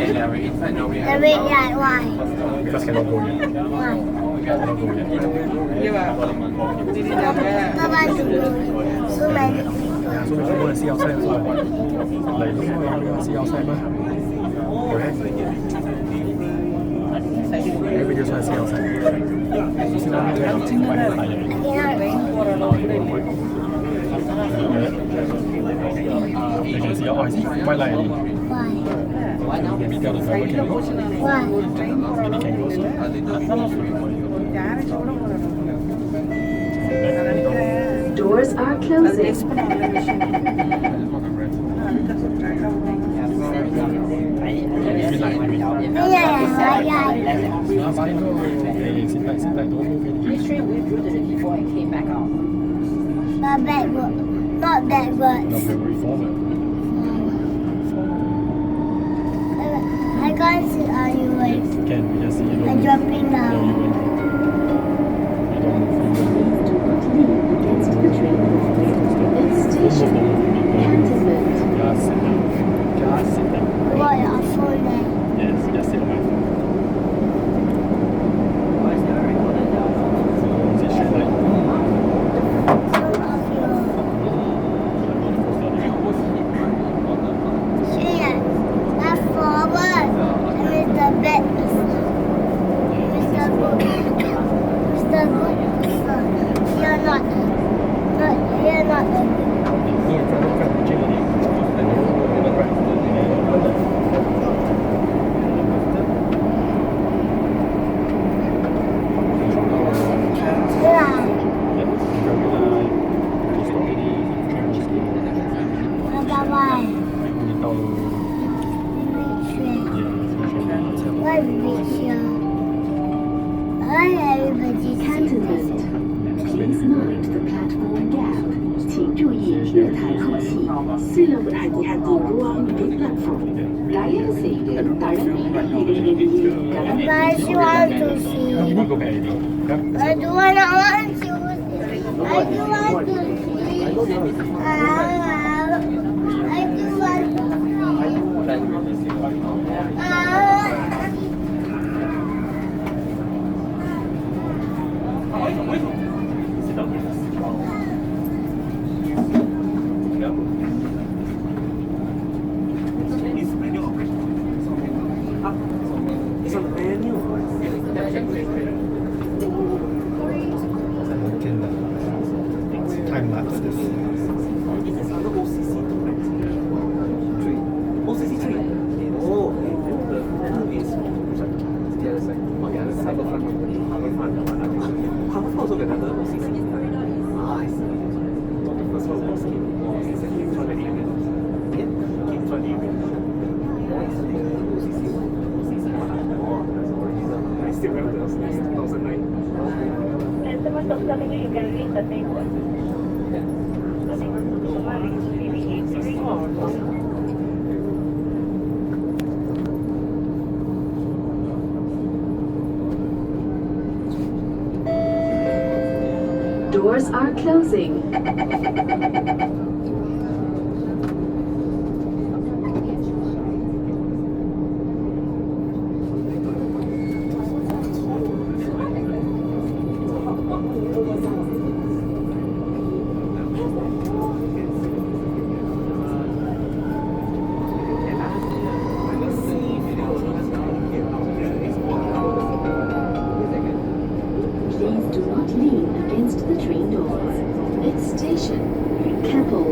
The red light, why? Because cannot go yet. Why? Cannot go yet. Papa to go. So many people. Yeah, so we can go and see outside also. Like, look, we want to see outside, man. Correct? Everybody just want to see outside. You see what I mean? You can see, oh, I see white light already. Why? Maybe tell the driver can go. Why? Maybe can go also. Doors are closing. Sit tight, don't move it. This train we built it before it came back out. Not backward. Not backwards. No, very forward. I can't see on your way. Can we just see you? I'm jumping No, now. you won't. You don't move. Against the train. Next station, Cantonment. Just sit down. Just sit down. What your phone there? Yes, just sit on my phone. Is it straight line? Some of you. Here. That's forward. And Mr. Beck is Mr. Good. Mr. Good is you're not the good. Yeah. Bye bye. Why reach here? Why everybody Cantonment. Please mind the platform gap. 请注意月台空隙。Sila berhati-hati ruang di platform. Raya sehingga tarani But I still want to see. You need to go back already. Come. I do want to see. I do want to see. I do want to see. It's on the menu. Time lapse this. It's under OCC 3. Oh, the movie is the other side. Oh, yeah, the Harbourfront. Harbourfront also got another OCC. Ah, I see. The first one was Kim Chuan area. Yeah, Kim Chuan area. OCC 1. Oh, that's the original. I still remember that was 2009. And the most of the thing you can read the table. Doors are closing. Please do not lean against the train doors. Next station, Keppel.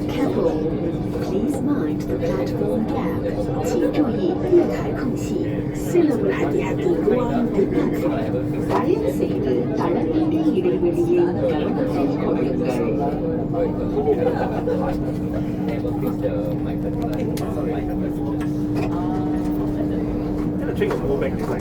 Keppel, please mind the platform gap. 请注意月台空隙。Sila berhati-hati ruang di platform. Raya the train will go back this way.